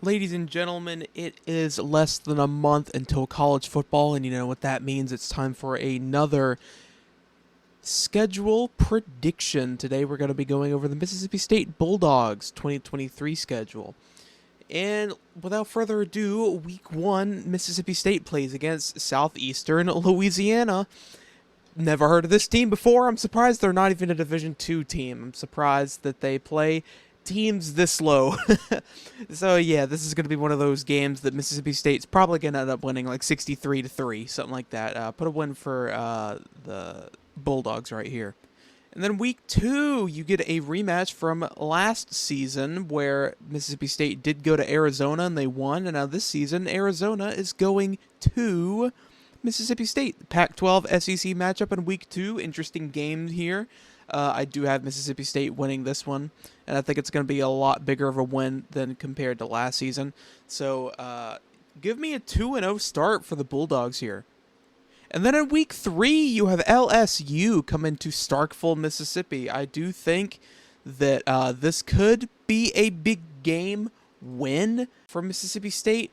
Ladies and gentlemen, it is less than a month until college football, and you know what that means. It's time for another schedule prediction. Today we're going to be going over the Mississippi State Bulldogs 2023 schedule. And without further ado, week 1, Mississippi State plays against Southeastern Louisiana. Never heard of this team before. I'm surprised they're not even a Division II team. I'm surprised that they play teams this low. So yeah, this is going to be one of those games that Mississippi State's probably going to end up winning like 63-3, something like that. Put a win for the Bulldogs right here. And then week 2, you get a rematch from last season where Mississippi State did go to Arizona and they won. And now this season, Arizona is going to Mississippi State. Pac-12 SEC matchup in week 2. Interesting game here. I do have Mississippi State winning this one, and I think it's going to be a lot bigger of a win than compared to last season. So give me a 2-0 start for the Bulldogs here. And then in week 3, you have LSU come into Starkville, Mississippi. I do think that this could be a big game win for Mississippi State,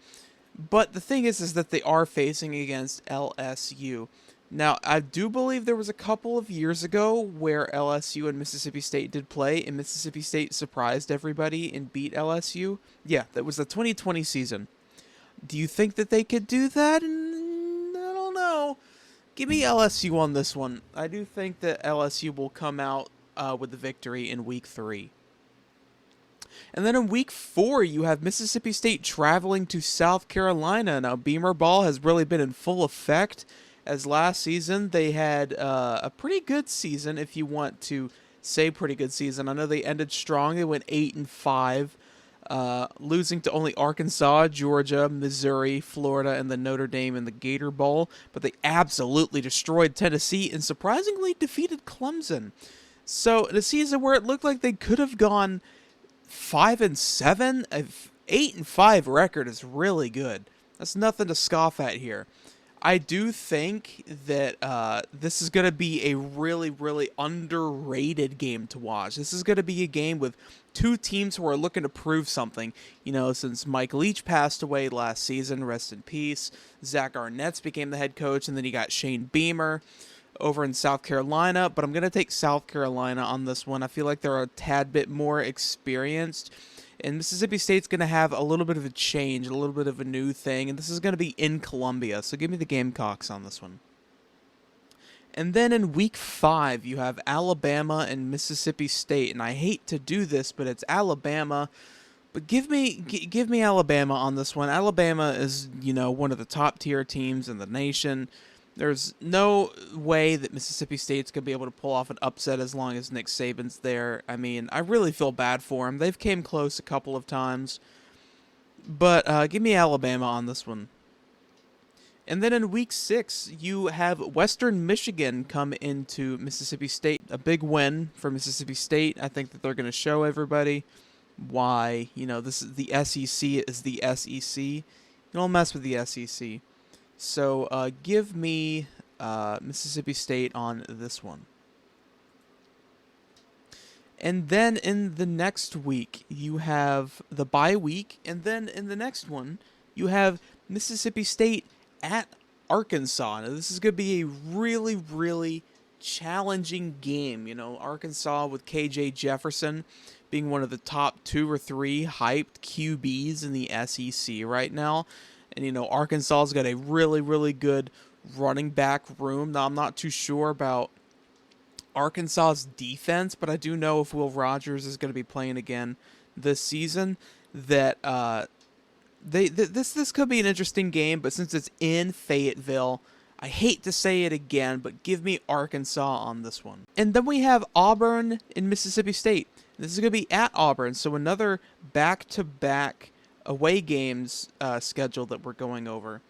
but the thing is that they are facing against LSU. Now, I do believe there was a couple of years ago where LSU and Mississippi State did play, and Mississippi State surprised everybody and beat LSU. Yeah, that was the 2020 season. Do you think that they could do that? I don't know. Give me LSU on this one. I do think that LSU will come out with the victory in week 3. And then in week 4, you have Mississippi State traveling to South Carolina. Now, Beamer ball has really been in full effect. As last season, they had a pretty good season, if you want to say pretty good season. I know they ended strong. They went 8-5, losing to only Arkansas, Georgia, Missouri, Florida, and the Notre Dame in the Gator Bowl. But they absolutely destroyed Tennessee and surprisingly defeated Clemson. So in a season where it looked like they could have gone 5-7, 8-5 record is really good. That's nothing to scoff at here. I do think that this is going to be a really, really underrated game to watch. This is going to be a game with two teams who are looking to prove something. You know, since Mike Leach passed away last season, rest in peace, Zach Arnett's became the head coach, and then you got Shane Beamer over in South Carolina. But I'm going to take South Carolina on this one. I feel like they're a tad bit more experienced. And Mississippi State's going to have a little bit of a change, a little bit of a new thing, and this is going to be in Columbia, so give me the Gamecocks on this one. And then in week 5, you have Alabama and Mississippi State, and I hate to do this, but it's Alabama, but give me Alabama on this one. Alabama is, you know, one of the top tier teams in the nation. There's no way that Mississippi State's going to be able to pull off an upset as long as Nick Saban's there. I mean, I really feel bad for him. They've came close a couple of times. But give me Alabama on this one. And then in week 6, you have Western Michigan come into Mississippi State. A big win for Mississippi State. I think that they're going to show everybody why, you know, this is the SEC is the SEC. You don't mess with the SEC. So give me Mississippi State on this one. And then in the next week, you have the bye week. And then in the next one, you have Mississippi State at Arkansas. Now, this is going to be a really, really challenging game. You know, Arkansas with KJ Jefferson being one of the top 2 or 3 hyped QBs in the SEC right now. And, you know, Arkansas's got a really, really good running back room. Now, I'm not too sure about Arkansas's defense, but I do know if Will Rogers is going to be playing again this season, that this could be an interesting game. But since it's in Fayetteville, I hate to say it again, but give me Arkansas on this one. And then we have Auburn in Mississippi State. This is going to be at Auburn, so another back-to-back away games schedule that we're going over.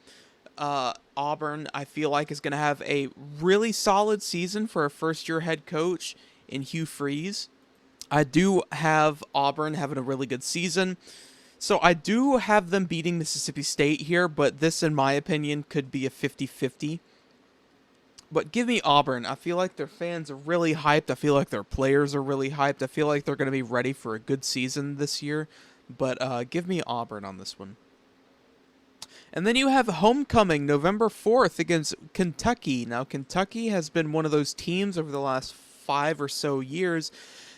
Auburn, I feel like, is going to have a really solid season for a first-year head coach in Hugh Freeze. I do have Auburn having a really good season. So I do have them beating Mississippi State here, but this, in my opinion, could be a 50-50. But give me Auburn. I feel like their fans are really hyped. I feel like their players are really hyped. I feel like they're going to be ready for a good season this year. But give me Auburn on this one. And then you have homecoming November 4th against Kentucky. Now, Kentucky has been one of those teams over the last 5 or so years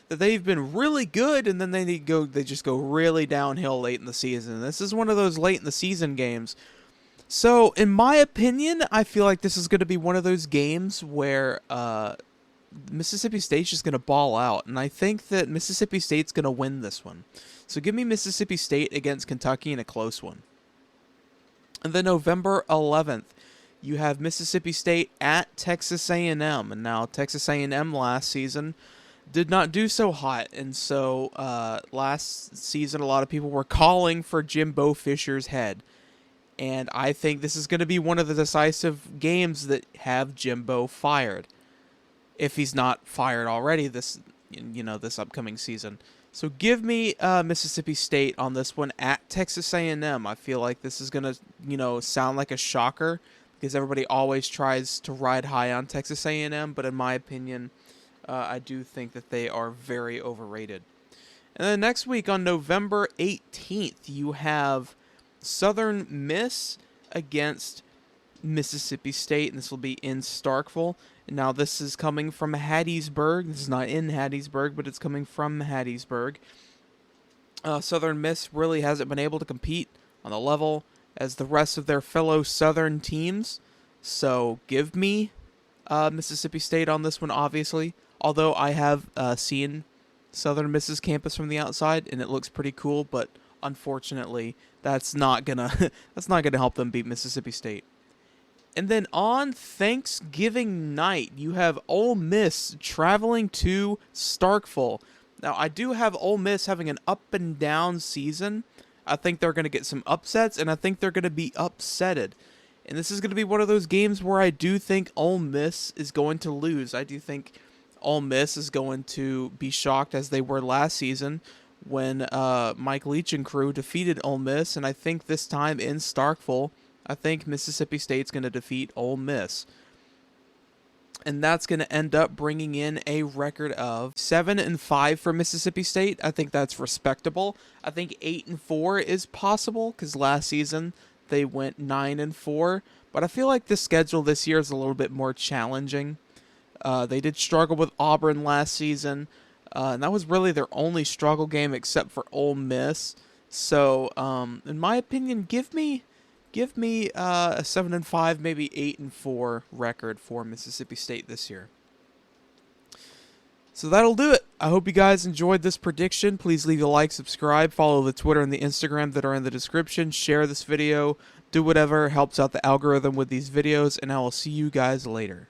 that they've been really good, and then they just go really downhill late in the season. This is one of those late in the season games. So, in my opinion, I feel like this is going to be one of those games where Mississippi State's just going to ball out, and I think that Mississippi State's going to win this one. So give me Mississippi State against Kentucky in a close one. And then November 11th, you have Mississippi State at Texas A&M. And now Texas A&M last season did not do so hot. And so last season, a lot of people were calling for Jimbo Fisher's head. And I think this is going to be one of the decisive games that have Jimbo fired, if he's not fired already this upcoming season. So give me Mississippi State on this one at Texas A&M. I feel like this is going to, sound like a shocker because everybody always tries to ride high on Texas A&M, but in my opinion, I do think that they are very overrated. And then next week on November 18th, you have Southern Miss against Mississippi State, and this will be in Starkville. Now, this is coming from Hattiesburg. This is not in Hattiesburg, but it's coming from Hattiesburg. Southern Miss really hasn't been able to compete on the level as the rest of their fellow Southern teams. So give me Mississippi State on this one, obviously. Although I have seen Southern Miss's campus from the outside, and it looks pretty cool, but unfortunately, that's not gonna help them beat Mississippi State. And then on Thanksgiving night, you have Ole Miss traveling to Starkville. Now, I do have Ole Miss having an up and down season. I think they're going to get some upsets, and I think they're going to be upsetted. And this is going to be one of those games where I do think Ole Miss is going to lose. I do think Ole Miss is going to be shocked as they were last season when Mike Leach and crew defeated Ole Miss. And I think this time in Starkville, I think Mississippi State's going to defeat Ole Miss. And that's going to end up bringing in a record of 7-5 for Mississippi State. I think that's respectable. I think 8-4 is possible because last season they went 9-4. But I feel like the schedule this year is a little bit more challenging. They did struggle with Auburn last season. And that was really their only struggle game except for Ole Miss. So, in my opinion, give me a 7-5, maybe 8-4 record for Mississippi State this year. So that'll do it. I hope you guys enjoyed this prediction. Please leave a like, subscribe, follow the Twitter and the Instagram that are in the description. Share this video. Do whatever helps out the algorithm with these videos, and I will see you guys later.